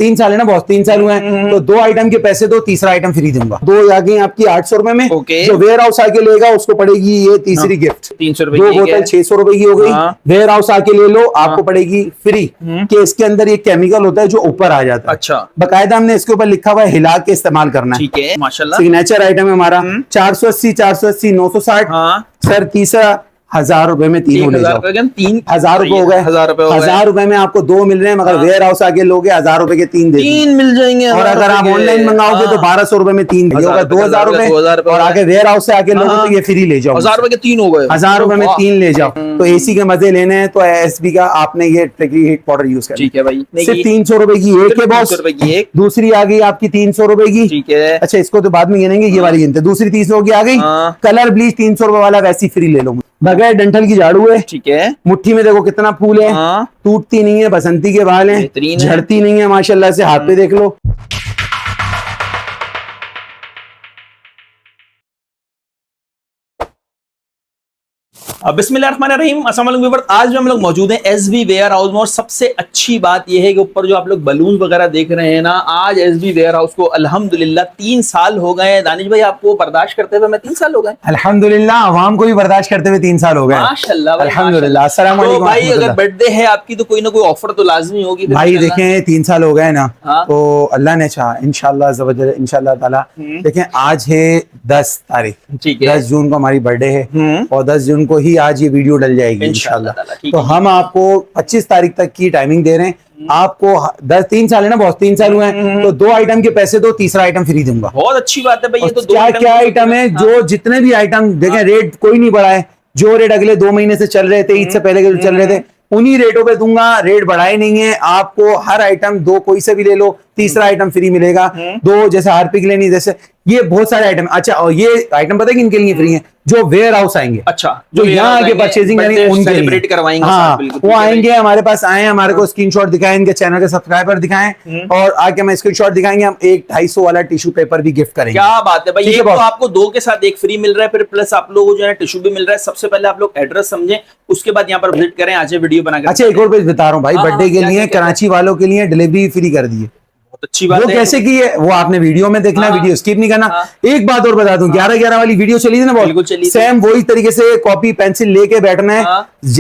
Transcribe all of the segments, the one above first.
3 साल है ना बॉस, 3 साल हुए हैं, तो 2 आइटम के पैसे दो, तीसरा आइटम फ्री दूंगा। 2 आ गई आपकी 800 रुपए में। जो वेयर हाउस आके लेगा उसको पड़ेगी ये तीसरी गिफ्ट 300 रुपए 2 बोतल 600 रुपए की हो गई। वेयर हाउस आके ले लो, आपको पड़ेगी फ्री। कि इसके अंदर ये केमिकल होता है जो ऊपर आ जाता है। अच्छा, बकायदा हमने इसके ऊपर लिखा हुआ है हिला के इस्तेमाल करना है। ठीक है, माशाल्लाह। सिग्नेचर आइटम है हमारा। 480 480 960 सर तीसरा 1000 रुपए में 3 ले जाओ। 1000 रुपए हो गए। 1000 रुपए में आपको 2 मिल रहे हैं, मगर वेयर हाउस आके लोगे 1000 रुपए के 3 दे 3 मिल जाएंगे। और अगर आप ऑनलाइन मंगाओगे तो 1200 रुपए में 3 होगा, 2000 रुपए। और आगे वेयर हाउस से आके लोगे तो ये फ्री ले जाओ। 1000 रुपए के 3 हो गए। 1000 रुपए में 3 ले जाओ। तो एसी के मजे लेने हैं तो एसबी का आपने ये हीट पाउडर यूज करना। ठीक है भाई, सिर्फ 300 रुपए की एक है बॉस। दूसरी आ गई आपकी 300 रुपए की। ठीक है, अच्छा इसको तो बाद में गिनेंगे, ये वाली गिनते। दूसरी 300 की आ गई। कलर ब्लीच 300 रुपए वाला वैसी फ्री ले लो। बगैर डंठल की झाड़ू है। ठीक है, मुट्ठी में देखो कितना फूल है। टूटती नहीं है, बसंती के बाल हैं, झड़ती नहीं है माशाल्लाह से। हाथ पे देख लो। बिस्मिल्लाहिर्रहमानिर्रहीम, अस्सलाम वालेकुम व्यूअर्स। आज हम लोग मौजूद हैं एसबी वेयर हाउस में और सबसे अच्छी बात यह है कि ऊपर जो आप लोग बलून वगैरह देख रहे हैं ना, आज एसबी वेयर हाउस को अल्हम्दुलिल्लाह 3 साल हो गए हैं। दानिश भाई आपको बर्दाश्त करते हुए 3 साल हो गए अल्हम्दुलिल्लाह, आवाम को भी बर्दाश्त करते हुए 3 साल हो गए माशाल्लाह अल्हम्दुलिल्लाह। अस्सलाम तो वालेकुम भाई अगर बर्थडे है आपकी तो कोई ना कोई ऑफर तो लाजमी होगी भाई। देखें 3 साल हो गए ना, तो अल्लाह ने चाहा इंशाल्लाह इंशाल्लाह ताला। देखें आज है 10 तारीख, 10 जून को हमारी बर्थडे है और 10 जून को ही आज ये वीडियो डल जाएगी इंशाल्लाह। तो हम आपको 25 तारीख तक की टाइमिंग दे रहे हैं। आपको 3 साल है ना बॉस, 3 साल हुए हैं, तो 2 आइटम के पैसे दो, तीसरा आइटम फ्री दूंगा। बहुत अच्छी बात है भाई। ये तो क्या आइटम है जो जितने भी आइटम देखें, रेट कोई नहीं बढ़ा है। जो रेट अगले 2 महीने से चल रहे थे, ईद से पहले के जो चल रहे थे, उन्हीं रेटों पे दूंगा। रेट बढ़ाए नहीं है। आपको हर आइटम 2 कोई से भी ले लो, तीसरा आइटम फ्री मिलेगा। 2 जैसे हार्पिक लेनी, जैसे ये बहुत सारे आइटम। अच्छा और ये आइटम पता है कि इनके लिए फ्री है, जो वेयर हाउस आएंगे। अच्छा, जो यहाँ आगे परचेजिंग करेंगे उनके लिए करवाएंगे। हाँ, वो आएंगे हमारे पास, आए हमारे को स्क्रीनशॉट दिखाएं, इनके चैनल के सब्सक्राइबर दिखाएं और आके मैं स्क्रीनशॉट दिखाएंगे। हम एक 250 वाला टिश्यू पेपर भी गिफ्ट करेंगे। क्या बात है भाई। ये तो आपको 2 के साथ 1 फ्री मिल रहा है, फिर प्लस आप लोगों को जो है टिश्यू भी मिल रहा है। सबसे पहले आप लोग एड्रेस समझें, उसके बाद यहाँ पर विजिट करें। आज वीडियो बनाकर अच्छा एक और बात बता रहा हूँ भाई, बर्थडे के लिए कराची वालों के लिए डिलीवरी फ्री कर दी है। अच्छी बात वो है। कैसे की है वो आपने वीडियो में देखना, वीडियो स्किप नहीं करना। एक बात और बता दूं, 11-11 वाली वीडियो चली थी ना, बहुत सेम वही तरीके से कॉपी पेंसिल लेके बैठना है।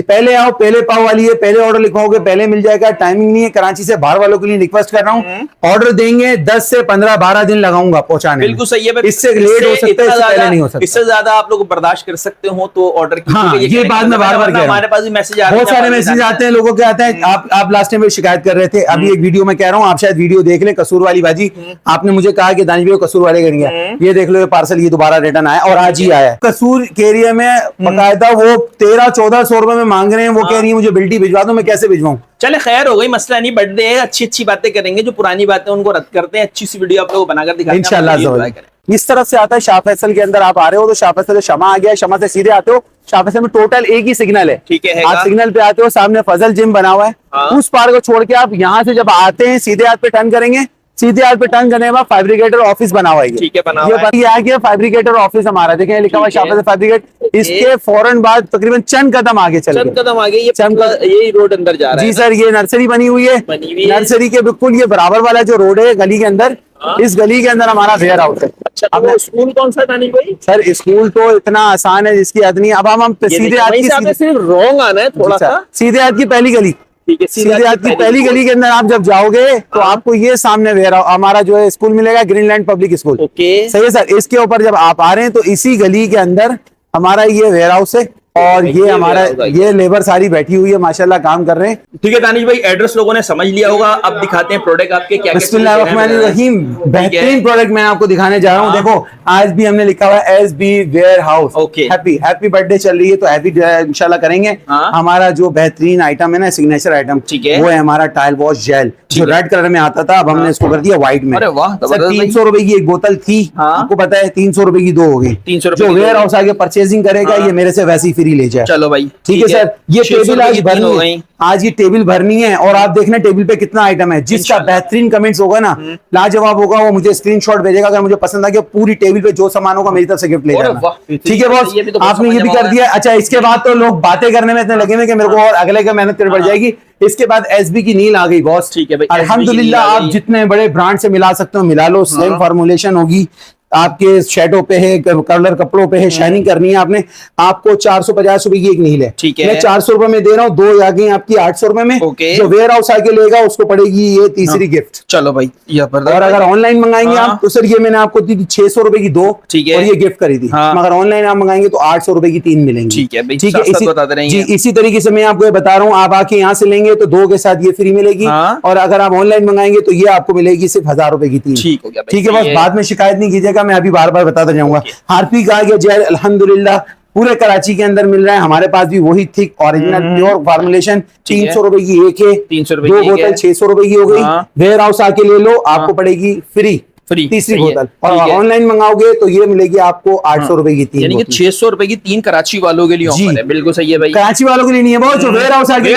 पहले आओ पहले पाओ वाली है, पहले ऑर्डर लिखवाओगे पहले मिल जाएगा। टाइमिंग नहीं है। कराची से बाहर वालों के लिए रिक्वेस्ट कर रहा हूँ, ऑर्डर देंगे 10 से 15-12 दिन लगाऊंगा पहुंचाने। बिल्कुल सही है। इससे लेट हो सकता है, पहले नहीं हो सकता। इससे ज्यादा आप लोग बर्दाश्त कर सकते हो तो ऑर्डर कीजिए। ये बात मैं बार बार कह रहा हूं, हमारे पास भी मैसेज बहुत सारे मैसेज आते हैं, लोगों के आते हैं। आप लास्ट टाइम शिकायत कर रहे थे, अभी एक वीडियो में कह रहा हूँ, आप शायद वीडियो देख लें। कसूर वाली बाजी आपने मुझे कहा कि दानिश भाई कसूर वाले करेंगे, ये देख लो ये पार्सल ये दोबारा रिटर्न आया और आज ही आया। कसूर के एरिया में बकायदा वो 1300-1400 रुपए में मांग रहे हैं। वो कह रही है मुझे बिल्टी भिजवा दो, मैं कैसे भिजवाऊं। चले खैर हो गई, मसला नहीं। बर्थडे है, अच्छी बातें करेंगे, जो पुरानी बातें उनको रद्द करते हैं। अच्छी सी वीडियो आप लोगों को बनाकर दिखाएंगे इंशाल्लाह। इस तरफ से आता है शाह फैसल के अंदर आप आ रहे हो तो शाह फैसल से शमा आ गया, शमा से सीधे आते हो। शाह फैसल में टोटल एक ही सिग्नल है। ठीक है, आप सिग्नल पे आते हो, सामने फजल जिम बना हुआ है। उस पार को छोड़ के आप यहाँ से जब आते हैं सीधे हाथ पे टर्न करेंगे, सीधे हाथ पे टर्न करने के बाद फैब्रिकेटर ऑफिस बना हुआ है। ठीक है, बना हुआ है फैब्रिकेटर ऑफिस हमारा। देखें लिखा हुआ शाह फैसल फैब्रिकेट। इसके फौरन बाद तकरीबन चंद कदम आगे चल यही रोड अंदर जा रहा है। जी सर, ये नर्सरी बनी हुई है। नर्सरी के बिल्कुल ये बराबर वाला जो रोड है गली के अंदर, इस गली के अंदर हमारा वेयर हाउस है। अच्छा, अब स्कूल कौन सा दानिश भाई? सर स्कूल तो इतना आसान है जिसकी हद नहीं। अब हम सीधे हाथ की सिर्फ रॉन्ग आना है थोड़ा सा, सीधे हाथ की पहली गली। ठीक है, सीधे हाथ की पहली गली के अंदर आप जब जाओगे तो आपको ये सामने वेयर हाउस हमारा जो है स्कूल मिलेगा, ग्रीनलैंड पब्लिक स्कूल। ओके सही है सर। इसके ऊपर जब आप आ रहे हैं तो इसी गली के अंदर हमारा ये वेयर हाउस है और ये हमारा ये लेबर सारी बैठी हुई है माशाल्लाह, काम कर रहे हैं। ठीक है दानिश भाई, एड्रेस लोगों ने समझ लिया होगा। अब दिखाते हैं प्रोडक्ट आपके क्या। बिस्मिल्लाहिर्रहमानिर्रहीम, बेहतरीन प्रोडक्ट मैं आपको दिखाने जा रहा हूँ। देखो आज भी हमने लिखा हुआ है S B warehouse. Happy birthday चल रही है तो हैप्पी इंशाल्लाह करेंगे। हमारा जो बेहतरीन आइटम है ना, सिग्नेचर आइटम, वो है हमारा टाइल वॉश जेल, जो रेड कलर में आता था, अब हमने इसको कर दिया व्हाइट में। 300 रुपए की एक बोतल थी, आपको पता है 300 रुपए की 2 हो गई। जो वेयर हाउस आगे परचेजिंग करेगा ये मेरे से वैसी फ्री ले जाए। चलो भाई ठीक है सर, ये 600 टेबल आज की भरनी हो है, गई। आज ये टेबल भरनी है और आप देखना टेबल पे कितना आइटम है। जिसका बेहतरीन कमेंट्स होगा ना, लाजवाब होगा, वो मुझे स्क्रीनशॉट भेजेगा। अगर मुझे पसंद आ गया पूरी टेबल पे जो सामान होगा मेरी तरफ से गिफ्ट ले जाना। ठीक है बॉस, ये भी तो बहुत आपने ये भी कर दिया। अच्छा, इसके बाद तो लोग बातें करने में इतने लगे हुए कि मेरे को और अगले का मेहनत करनी पड़ जाएगी। इसके बाद एसबी की नील आ गई बॉस। ठीक है भाई, अल्हम्दुलिल्लाह, आप जितने बड़े ब्रांड से मिला सकते हो मिला लो, सेम फॉर्मुलेशन होगी। आपके शर्टों पे है, कलर कपड़ों पे है, शाइनिंग करनी है आपने। आपको 450 रुपए की एक नील है, ठीक है। मैं 400 रुपए में दे रहा हूँ, दो आ गई आपकी 800 रुपए में। ओके। जो वेयर हाउस आके लेगा उसको पड़ेगी ये तीसरी गिफ्ट। चलो भाई, और अगर ऑनलाइन मंगाएंगे आप तो सर ये मैंने आपको दी थी 600 रुपए की दो, ठीक है, और ये गिफ्ट करी थी। मगर ऑनलाइन आप मंगाएंगे तो 800 रुपए की 3 मिलेंगी। ठीक है भाई, ठीक है। जी, इसी तरीके से मैं आपको ये बता रहा हूँ, आप आके यहाँ से लेंगे तो 2 के साथ ये फ्री मिलेगी, और अगर आप ऑनलाइन मंगाएंगे तो ये आपको मिलेगी सिर्फ 1000 रुपए की 3। ठीक हो गया, ठीक है बस, बाद में शिकायत नहीं कीजिएगा, मैं अभी बार बार बताता जाऊंगा। हार्पिक आ गया जेल, अल्हम्दुलिल्लाह पूरे कराची के अंदर मिल रहा है। हमारे पास भी वही थिक ओरिजिनल प्योर फार्मूलेशन 300 रुपए की एक है, 300 रुपए दो बोतल 600 रुपए की हो गई। वेयर हाउस आके ले लो, आपको पड़ेगी फ्री तीसरी बोतल। और ऑनलाइन मंगाओगे तो ये मिलेगी आपको 800 रुपए की 3, यानी कि 600 रुपए की 3 कराची वालों के लिए ऑफर है। बिल्कुल सही है भाई, कराची वालों के लिए नहीं है, बहुत जो वेयर हाउस आके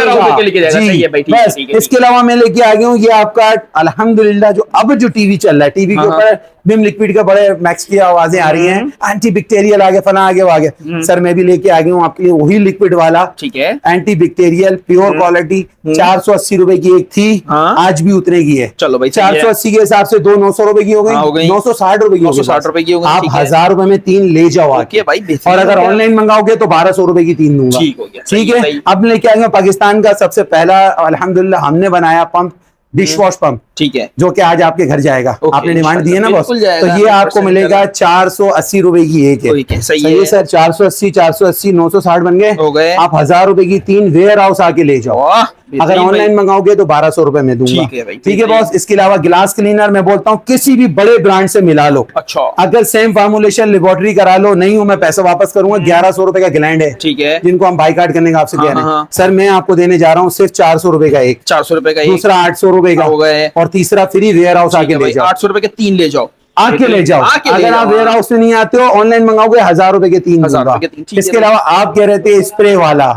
लेके जाएगा। सही है भाई, बस। इसके अलावा मैं लेके आ गया हूँ ये आपका अल्हम्दुलिल्लाह जो अब जो टीवी चल रहा है, टीवी के ऊपर विम लिक्विड का बड़े मैक्स की आवाजें आ रही हैं, एंटी बैक्टीरियल आ गया, फना आ गया, वो आ गया। सर मैं भी लेके आ गया हूँ आपके लिए वही लिक्विड वाला, ठीक है, एंटी बैक्टीरियल प्योर क्वालिटी। 480 रुपए की एक थी, आज भी उतने की है। चलो भाई, 480 के हिसाब से 2 900 रुपए की हो गई, 960 रुपए की, 960 रुपए की हो गई। आप 1000 रुपए में 3 ले जाओ आके भाई। और अगर ऑनलाइन मंगाओगे तो 1200 रुपए की 3 दूंगा। ठीक हो गया, ठीक है। अब लेके आएंगे पाकिस्तान का सबसे पहला अल्हम्दुलिल्लाह हमने बनाया पंप, डिश वॉश पंप, ठीक है, जो कि आज आपके घर जाएगा। आपने डिमांड दी है ना बॉस, तो ये आपको मिलेगा 480 रुपए की एक है। सही है सर, 480 480 960 बन गए। आप 1000 रुपए की 3 वेयर हाउस आके ले जाओ। अगर ऑनलाइन मंगाओगे तो 1200 रुपए में दूंगा। ठीक है बॉस। इसके अलावा गिलास क्लीनर मैं बोलता हूँ किसी भी बड़े ब्रांड से मिला लो। अच्छा, अगर सेम फार्मूलेशन लेबोरेटरी करा लो, नहीं हूं मैं पैसा वापस करूंगा। 1100 रुपए का ग्लैंड है, ठीक है, जिनको हम बाइकाट करने का आपसे कह रहे हैं। सर मैं आपको देने जा रहा हूँ सिर्फ 400 रुपए का एक, 400 रुपए का, दूसरा 800 रुपए का, और तीसरा फ्री वेयर हाउस आके ले जाओ। 800 रुपए के 3 ले जाओ, आके ले जाओ। अगर आप वेयर हाउस में नहीं आते हो, ऑनलाइन मंगाओगे 1000 रुपए के 3 दूंगा। इसके अलावा आप कह रहे थे स्प्रे वाला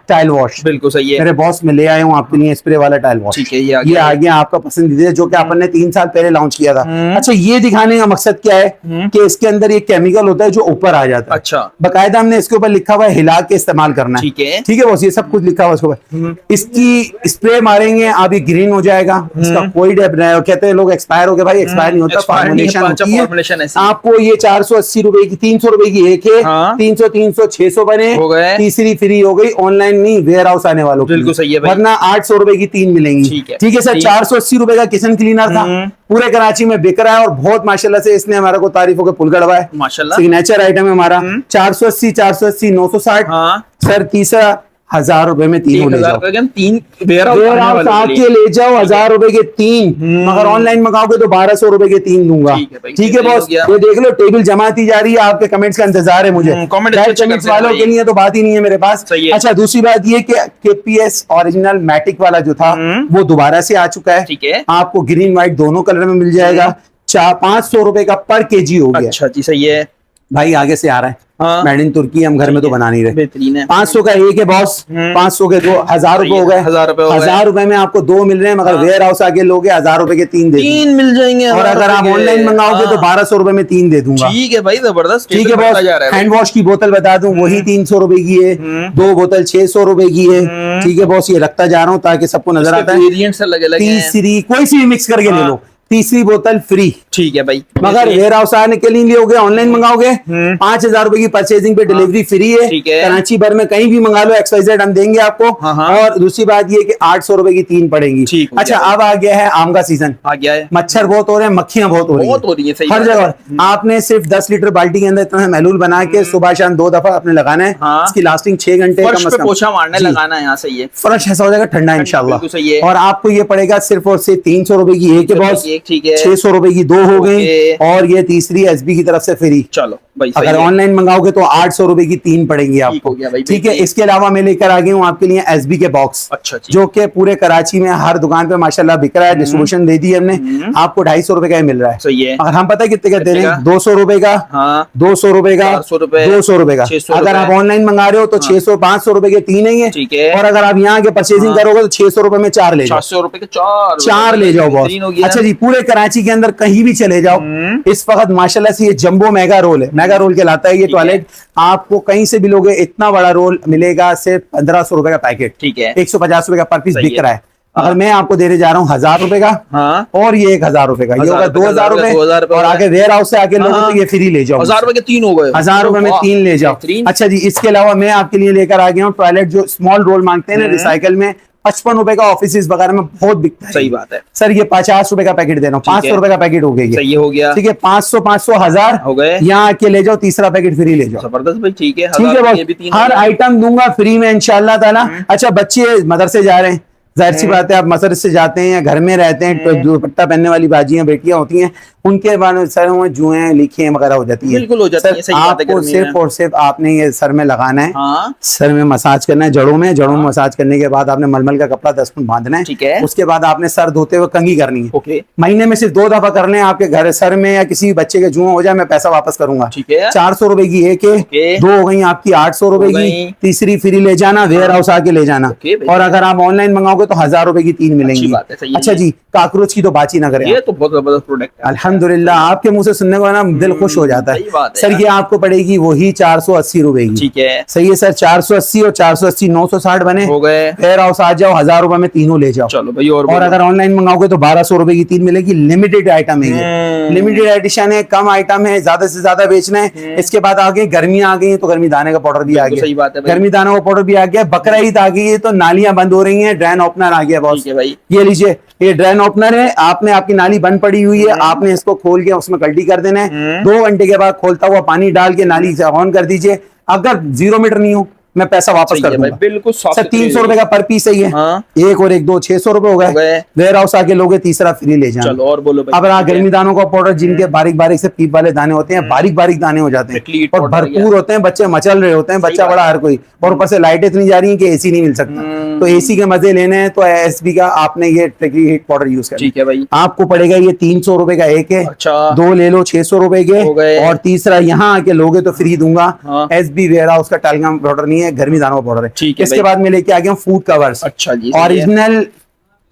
टाइल वॉश, बिल्कुल सही है मेरे बॉस में ले आया हूँ आपके लिए स्प्रे वाला टाइल वॉश। ठीक है, ये आ गया आपका पसंदीदा, जो कि अपन ने 3 साल पहले लॉन्च किया था। अच्छा, ये दिखाने का मकसद क्या है कि इसके अंदर एक केमिकल होता है जो ऊपर आ जाता है। अच्छा, बाकायदा हमने इसके ऊपर लिखा हुआ है हिला के इस्तेमाल करना है। ठीक है बॉस, ये सब कुछ लिखा हुआ है इसके ऊपर। इसकी स्प्रे मारेंगे आप, ये ग्रीन हो जाएगा, इसका कोई कहते हैं लोग एक्सपायर हो गया, भाई एक्सपायर नहीं होता, फॉर्मुलेशन होती है। आपको ये 480 रुपए की 300 रुपए की एक है, 300 300 600 बने, तीसरी फ्री हो गई। ऑनलाइन नहीं, वेयर हाउस आने वालों को, बिल्कुल सही है, वरना 800 रुपए की 3 मिलेंगी। ठीक है सर। 480 रुपए का किचन क्लीनर था, पूरे कराची में बिक रहा है और बहुत माशाल्लाह से इसने हमारे को तारीफों के पुल गड़वा है। माशाल्लाह, सिग्नेचर आइटम है हमारा। 480 480 960। सर तीसरा 1000 रुपए में 3 ले जाओ, 3 वेयर हाउस आके ले जाओ, 1000 रुपए के 3। मगर ऑनलाइन मंगाओगे तो 1200 रुपए के 3 दूंगा। ठीक है बॉस, ये देख लो टेबल जमाती जा रही है, आपके कमेंट्स का इंतजार है मुझे। कमेंट्स वालों के लिए तो बात ही नहीं है मेरे पास। अच्छा, दूसरी बात ये कि केपीएस ओरिजिनल मैटिक वाला जो था वो दोबारा से आ चुका है। ठीक है, आपको ग्रीन व्हाइट दोनों कलर में मिल जाएगा। 500 रुपए का पर केजी हो गया। अच्छा जी, सही है भाई, आगे से आ रहा है मेड इन तुर्की, हम घर में तो बना नहीं रहे। बेहतरीन है। 500 का एक है बॉस, 500 के 2, 1000 रुपए हो गए। 1000 रुपए में आपको 2 मिल रहे हैं, मगर वेयर हाउस आगे लोगे 1000 रुपए के 3 मिल जाएंगे। और अगर आप ऑनलाइन मंगाओगे तो 1200 रुपए में 3 दे दूंगा। ठीक है भाई, जबरदस्त। ठीक है बॉस। हैंड वॉश की बोतल बता दूं, वही 300 रुपए की है, 2 बोतल 600 रुपए की है। ठीक है बॉस, ये रखता जा रहा हूँ ताकि सबको नजर आता है। तीसरी कोई सी मिक्स करके ले लो, तीसरी बोतल फ्री। ठीक है भाई, मगर वेयर हाउस आने के लिए लोगे, ऑनलाइन मंगाओगे 5000 रुपए की परचेजिंग पे डिलीवरी फ्री है। कराची भर में कहीं भी मंगा लो, XYZ हम देंगे आपको। और दूसरी बात ये कि 800 रुपए की 3 पड़ेंगी। अच्छा, अब आ गया है आम का सीजन, आ गया है। मच्छर बहुत हो रहे हैं, मक्खियां बहुत हो रही है हर जगह। आपने सिर्फ 10 लीटर बाल्टी के अंदर इतना महलूल बना के सुबह शाम 2 दफा आपने लगाना है। इसकी लास्टिंग 6 घंटे कम से कम, पोछा मारने लगाना है। यहाँ से ये फर्श ऐसा हो जाएगा ठंडा इंशाल्लाह। और आपको ये पड़ेगा सिर्फ और सिर्फ 300 रुपए की एक है बॉस। 600 रुपए की 2 हो गई, और ये तीसरी एसबी की तरफ से फ्री। चलो भाई सही अगर है। ऑनलाइन मंगाओगे तो 800 रुपए की 3 पड़ेंगी ठीक आपको। हो गया भाई, ठीक है, बेहतरीन। इसके अलावा मैं लेकर आ गई हूँ आपके लिए एसबी के बॉक्स, अच्छा जी। जो कि पूरे कराची में हर दुकान पे माशाल्लाह बिक रहा है। डिस्ट्रीब्यूशन दे दी हमने, आपको 250 रुपए का ही मिल रहा है। सही है। और हम पता है कितने का दे रहे कितने हैं? 200 रुपए का, हाँ 200 रुपए का, 400 रुपए, 200 रुपए का। 600 अगर आप रुपए। ऑनलाइन मंगा रहे हो तो 600 500 रुपए के 3 है ये। ठीक है। और अगर आप यहाँ के परचेजिंग करोगे तो 600 रुपए में 4 ले जाओ। 400 रुपए के 4 4 ले जाओ बॉस। बेहतरीन हो गया। अच्छा जी, पूरे कराची के अंदर कहीं भी चले जाओ, इस वक्त माशाल्लाह से ये जंबो मेगा रोल है, मेगा रोल कहलाता है ये टॉयलेट। आपको कहीं से भी लोगे इतना बड़ा रोल मिलेगा सिर्फ 1500 रुपए का पैकेट। ठीक है। 150 रुपए का पर पीस सही बिक है। रहा है। अगर मैं आपको देने जा रहा हूँ 1000 रुपए का, हाँ और ये 1000 रुपए का, ये होगा 2000 रुपए। 2000 रुपए और आगे वेयर हाउस से आके लोगो हाँ। तो ये फ्री ले जाओ। 1000 रुपए के 3 हो गए। 1000 रुपए में 3 ले जाओ। बेहतरीन। अच्छा जी, इसके अलावा मैं आपके लिए लेकर आ गया हूँ टॉयलेट, जो स्मॉल रोल मांगते हैं ना रिसाइकल में, 55 रुपए का ऑफिस वगैरह में बहुत बिकता है। सही बात है सर ये 50 रुपए का पैकेट दे रहा हूँ, ठीक है। 500 रुपए का पैकेट हो गया ये। सही हो गया। ठीक है, 500 500 1000 हो गए। यहाँ आके ले जाओ, तीसरा पैकेट फ्री ले जाओ। जबरदस्त भाई, ठीक है। ठीक है 1000 बॉस, ये भी 3 हर आइटम दूंगा फ्री में इंशाल्लाह ताला। अच्छा, बच्चे मदरसे जा रहे हैं, जाहिर सी बात है, आप मदरसे जाते हैं या घर में रहते हैं तो दुपट्टा पहनने वाली बाजियां बेटियां होती हैं, उनके बाद सर में जुएं लिखें वगैरह हो जाती है। बिल्कुल हो जाती है, सही बात है। आपको गर्मी सिर्फ में। और सिर्फ आपने ये सर में लगाना है, हाँ सर में मसाज करना है, जड़ों में मसाज करने के बाद आपने मलमल का कपड़ा 10 मिनट बांधना है। ठीक है। उसके बाद आपने सर धोते हुए कंघी करनी है। ओके। महीने में सिर्फ 2 दफा करने हैं। आपके घर सर में या किसी बच्चे के जुआ हो जाए, मैं पैसा वापस करूंगा। ठीक है। 400 रुपए की एक है, ओके। 2 हो गई आपकी 800 रुपए हो की, गई। तीसरी फ्री ले जाना, वेयर हाउस आके ले जाना। ओके भाई। और अगर आप ऑनलाइन मंगाओगे तो 1000 रुपए की 3 मिलेंगी। बात है, सही है। अच्छा जी, काकरोच की तो बात ही ना करें। ये तो बहुत जबरदस्त प्रोडक्ट है। अल्हम्दुलिल्लाह, आपके मुंह से सुनने को ना दिल खुश हो जाता सही है। बात है सर यार। ये आपको पड़ेगी वही 480 रुपए की। ठीक है। सही है सर, 480 और 480 960 बने। हो गए। वेयर हाउस आ जाओ, 1000 रुपए में तीनों ले जाओ। चलो भाई, और और अगर ऑनलाइन मंगाओगे तो 1200 रुपए की 3 मिलेगी। लिमिटेड आइटम है ये, लिमिटेड एडिशन है, कम आइटम है, ज्यादा से ज्यादा बेचना है। इसके बाद आगे गर्मियां आ गई तो गर्मी दाने का पाउडर भी आ बिल्कुल गया। सही बात है भाई। गर्मी दाने का पाउडर भी आ गया। बकरा ईद आ गई है तो नालियां बंद हो रही हैं, ड्रेन ओपनर आ गया बॉस। ठीक है भाई। ये लीजिए, ये ड्रेन ओपनर है। आपने आपकी नाली बंद पड़ी हुई है, आपने इसको खोल के उसमें गल्टी कर देना है। 2 घंटे के बाद खोलता हुआ पानी डाल के नाली से ऑन कर दीजिए। अगर 0 मीटर नहीं हो, मैं पैसा वापस सही कर है दूंगा। भाई, बिल्कुल सॉफ्ट सर 300 रुपए का पर पीस है ये। हाँ। एक और एक 2 600 रुपए हो गए। वेयर हाउस आके लोगे, तीसरा फ्री ले जाना। चलो और बोलो भाई। अब रहा गर्मी दानों का पाउडर, जिनके बारीक बारीक से पीप वाले दाने होते हैं, बारीक बारीक दाने हो जाते Prickly हैं heat और powder भरपूर होते हैं, बच्चे मचल रहे होते हैं, बच्चा बड़ा हर कोई, और ऊपर से लाइटें इतनी जा रही हैं कि एसी नहीं मिल सकता। तो एसी के मजे लेने हैं तो एसबी का आपने ये प्रिकली हीट पाउडर यूज करना। ठीक है भाई। आपको पड़ेगा ये 300 रुपए का एक है। अच्छा। 2 ले लो 600 रुपए के, हो गए। और तीसरा यहाँ आके लोगे तो फ्री दूंगा। हाँ। एसबी वेयर हाउस का टालगम पाउडर नहीं है, गर्मी दानों का पाउडर है। ठीक है इसके भाई। बाद मैं लेके आ गया हूँ फूड कवर्स। अच्छा जी, सही है। ओरिजिनल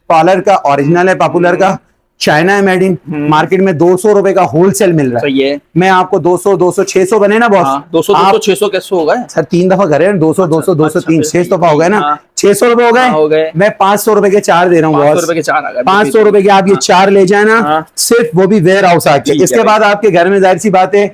पार्लर का, ओरिजिनल है पॉपुलर का, चाइना है, मेड इन। मार्केट में 200 रुपए का होलसेल मिल रहा है। सही है। मैं आपको 200 200 600 बने ना बॉस। हाँ, 200 आप 200 600 कैसे होगा? सर 3 दफा करे 200 200 200 3 6 दफा हो गए ना। हाँ। 600 रुपए हो हाँ, हो गए। गए। मैं 500 रुपए के 4 दे रहा हूँ 500 बॉस। रुपए के 4 आ गए। 500 रुपए के आप ये 4 ले जाना, हाँ। सिर्फ वो भी वेयर हाउस आके। ठीक है इसके भाई। बाद आपके घर में जाहिर सी बात है,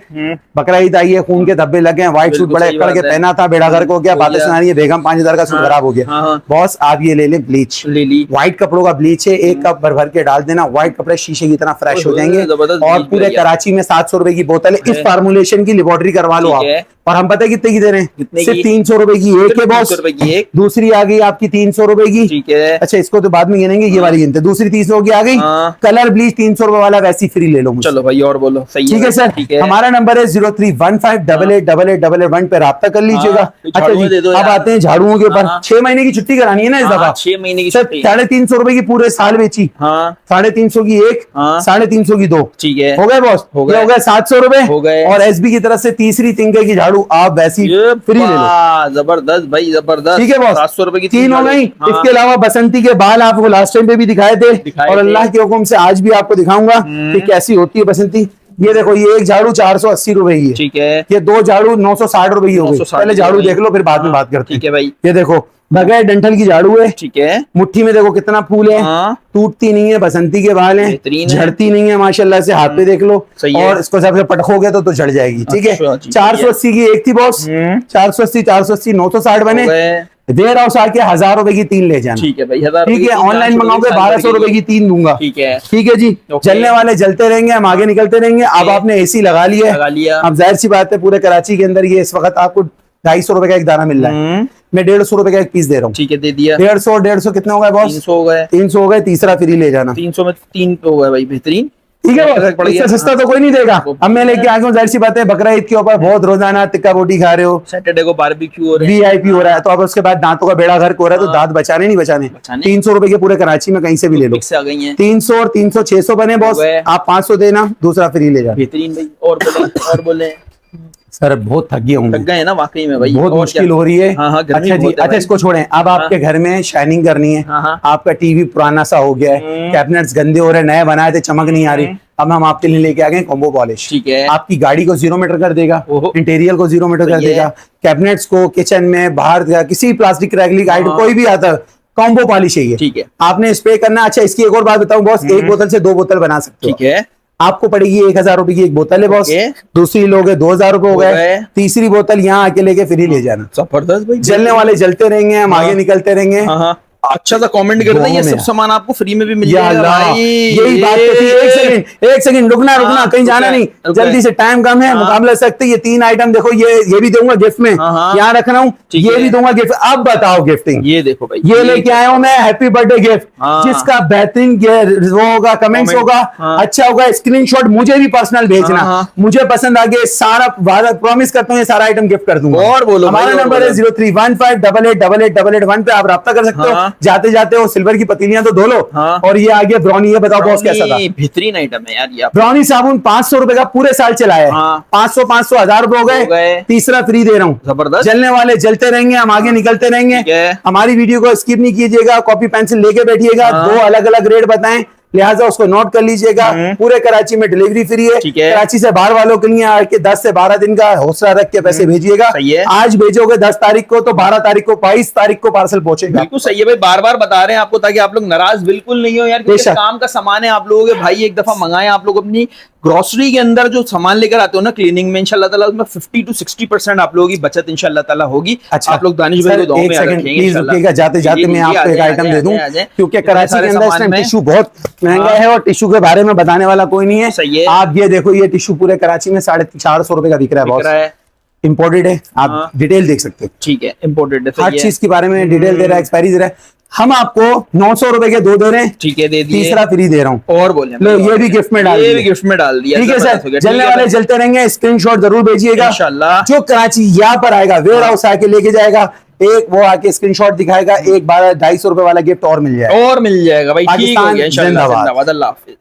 बकरा ईद आई है, खून के धब्बे लगे हैं, व्हाइट सूट बिल्कुल बड़े सही करके बात है। पहना था, बेड़ा घर को गया, हो बातें गया। सुना रही है बेगम 5000 का सूट हाँ। खराब हो गया। हाँ, हाँ। बॉस आप ये ले लें ब्लीच, ले ली। व्हाइट कपड़ों का ब्लीच है, 1 कप भर भर के डाल देना। व्हाइट कपड़े शीशे की तरह फ्रेश हो जाएंगे। जबरदस्त और bleach पूरे बढ़िया। कराची में 700 रुपए की बोतल है। इस है। फार्मुलेशन की लेबोरेटरी करवा लो ठीक आप। है। और हम पता है कितने की दे रहे हैं? कितने सिर्फ की? 300 रुपए की एक है बॉस। 300 रुपए की एक। दूसरी आ गई आपकी 300 रुपए की। ठीक है। अच्छा, इसको तो बाद में गिनेंगे, ये वाली गिनते। दूसरी 300 की आ गई। हाँ। कलर ब्लीच 300 रुपए वाला वैसी फ्री ले लो मुझसे। चलो भाई, और बोलो। सही ठीक है सर, ठीक है। हमारा नंबर है 0315888881 पे राब्ता कर लीजिएगा। हाँ, अच्छा झाड़ुएं दे जी, दो अब यार। आते हैं झाड़ुओं के ऊपर। हाँ। 6 महीने की छुट्टी करानी है ना इस दफा। 6 महीने की सर छुट्टी। 350 रुपए की पूरे साल बेची। हाँ। 350 की एक, हाँ। 350 की 2। ठीक है। हो गए बॉस, हो गए। ये हो गए 700 रुपए। हो गए। और एसबी की तरफ से तीसरी तिनके की झाड़ू आप वैसी फ्री ले लो। जबरदस्त भाई, जबरदस्त। ठीक है बॉस, 700 रुपए की 3 हो झाड़ू। गई। हाँ। इसके अलावा बसंती के बाल आपको लास्ट टाइम पे भी दिखाए थे, दिखाए और थे। अल्लाह के हुक्म से आज भी आपको दिखाऊंगा कि कैसी होती है बसंती। ये देखो, ये एक झाड़ू 480 रुपए की है। ठीक है। ये 2 झाड़ू 960 रुपए की हो गई। 960 पहले झाड़ू रुपए। देख लो, फिर बाद में बात करते हैं। ठीक है भाई। ये देखो, बगैर डंठल की झाड़ू है। ठीक है। मुट्ठी में देखो कितना फूल है। हाँ। टूटती नहीं है, बसंती के बाल हैं, बेहतरीन है। झड़ती नहीं है माशाल्लाह से। हाथ पे देख लो, सही है। और इसको सबसे पटकोगे तो झड़ जाएगी। ठीक है। अच्छा जी, 480 की एक थी बॉस। 480 480 960 बने। हो गए। वेयर हाउस आके 1000 रुपए की 3 ले जाना। ठीक है भाई, 1000 ठीक है। ऑनलाइन मंगाओगे 1200 रुपए की 3 दूंगा। ठीक है। ठीक है जी। ओके। चलने वाले जलते रहेंगे, हम आगे निकलते रहेंगे। अब आपने एसी लगा लिया है। लगा लिया। अब जाहिर सी बात है, पूरे कराची के अंदर ये इस वक्त आपको 250 रुपए का एक दाना मिल रहा है। मैं 150 रुपए का एक पीस दे रहा हूँ। ठीक है, दे दिया। 150 कितने हो गए बॉस? 300 हो गए। 300 हो गए। तीसरा फ्री ले जाना। 300 में 3 हो गए भाई, बेहतरीन। ठीक है, फर्क पड़ वो गया। इससे सस्ता तो कोई नहीं देगा। अब मैं लेके आ गया हूँ, जाहिर सी बात है बकरा ईद के ऊपर बहुत रोजाना टिक्का बोटी खा रहे हो, सैटरडे को बारबेक्यू हो रहे हैं, VIP हो रहा है, तो अब उसके बाद दांतों का बेड़ा गर्क हो रहा है, तो दांत बचाने नहीं बचाने। 300 रुपए के पूरे कराची में कहीं से भी ले लो, से आ गई हैं 300 और 300 600 बने बॉस, आप 500 देना, दूसरा फ्री ले जाना। बेहतरीन भाई। और बोले सर बहुत थक गया हूँ थक गए हैं ना वाकई में भाई, बहुत और मुश्किल क्या? हो रही है। हाँ, गर्मी अच्छा जी, बहुत है अच्छा भाई। इसको छोड़ें, अब आपके घर में शाइनिंग करनी है, हाँ। आपका टीवी पुराना सा हो गया है, कैबिनेट्स गंदे हो रहे हैं, नए बनाए थे चमक नहीं आ रही, अब हम आपके लिए लेके आ गए कॉम्बो पॉलिश। ठीक है। आपकी गाड़ी को 0 मीटर कर देगा, ओहो। इंटीरियर को 0 मीटर कर सही है। देगा, कैबिनेट्स को, किचन में, बाहर किसी प्लास्टिक रैगलिक आइटम कोई भी आता है, कॉम्बो पॉलिश है ये। ठीक है। आपने स्प्रे करना। अच्छा इसकी एक और बात बताऊं बॉस, एक बोतल से 2 बोतल बना सकते हो। ठीक है। आपको पड़ेगी 1000 रुपए की एक बोतल है बॉस, ओके। दूसरी लोगे 2000 रुपए हो हो गए, गए। तीसरी बोतल यहाँ आके लेके फ्री ले जाना। जबरदस्त भाई, जलने वाले जलते रहेंगे, हम आगे निकलते रहेंगे। हाँ। अच्छा सा कमेंट कर दे, ये सब सामान आपको फ्री में भी मिल जाएगा भाई। यही बात तो थी। एक सेकंड रुकना कहीं जाना नहीं, जल्दी से, टाइम कम है, मुकाबला सकते। ये 3 आइटम देखो, ये भी दूंगा गिफ्ट में, यहाँ रख रहा हूँ, ये भी दूंगा गिफ्ट। अब बताओ गिफ्टिंग, ये देखो भाई, ये लेके आया हूँ मैं हैप्पी बर्थडे गिफ्ट, जिसका बेहतरीन वो होगा, कमेंट्स होगा, अच्छा होगा, स्क्रीनशॉट मुझे भी पर्सनल भेजना, मुझे पसंद आ गया सारा, प्रॉमिस करता हूँ ये सारा आइटम गिफ्ट कर दूंगा। और बोलो, हमारा नंबर है 0315888888 पे आप रब्ता कर सकते हो। जाते जाते हो सिल्वर की पतीलियां तो धो लो। और ये आगे ब्राउनी है, बताओ बॉस कैसा था? बेहतरीन आइटम है यार ये। ब्राउनी साबुन 500 रुपए का पूरे साल चलाया है, 500 1000 रुपए हो गए, तीसरा फ्री दे रहा हूँ। जबरदस्त। जलने वाले जलते रहेंगे, हम आगे निकलते रहेंगे। हमारी वीडियो को स्किप नहीं कीजिएगा, कॉपी पेंसिल लेके बैठिएगा, 2 अलग अलग रेट बताएं, लिहाजा उसको नोट कर लीजिएगा। पूरे कराची में डिलीवरी फ्री है, कराची से बाहर वालों के लिए आके 10 से 12 दिन का हौसला रख के पैसे भेजिएगा। आज भेजोगे 10 तारीख को तो 12 तारीख को 22 तारीख को पार्सल पहुंचेगा। बिल्कुल सही है भाई, बार बार बता रहे हैं आपको ताकि आप लोग नाराज बिल्कुल नहीं हो यार, क्योंकि काम का सामान है आप लोगों के भाई। एक दफा मंगाए आप लोग अपनी ग्रोसरी के अंदर जो सामान लेकर आते हो ना क्लीनिंग में, इंशाल्लाह ताला उसमें 50 to 60% आप लोगों की बचत इंशाल्लाह ताला होगी। अच्छा, आप लोग दानिश भाई को दुआ में याद रखेंगे इंशाल्लाह। जाते जाते मैं आपको एक आइटम दे दूं, क्योंकि कराची के अंदर इस टाइम टिश्यू बहुत महंगा है और टिश्यू के बारे में बताने वाला कोई नहीं है। सही है। आप ये देखो, ये टिश्यू पूरे कराची में 450 रुपए का बिक रहा है बॉस, इंपोर्टेड है, आप डिटेल देख सकते हो। ठीक है, इंपोर्टेड है, हर चीज के बारे में डिटेल दे रहा है, एक्सपायरी दे रहा है। हम आपको 900 रुपए के 2 दे रहे हैं, ठीक है, दे दिए, तीसरा फ्री दे रहा हूँ। और बोले लो ये भी गिफ्ट में डाल दिया, ये भी गिफ्ट में डाल दिया। ठीक है सर, जलने वाले जलते रहेंगे, स्क्रीनशॉट जरूर भेजिएगा इंशाल्लाह। जो कराची यहाँ पर आएगा, वेयर हाउस आके लेके जाएगा, एक वो आके स्क्रीनशॉट दिखाएगा, एक 250 रुपए वाला गिफ्ट और मिल जाएगा, और मिल जाएगा भाई। ठीक हो पाकिस्तान गया, इंशाल्लाह। जिंदाबाद। जिंदाबाद, अल्लाह हाफिज।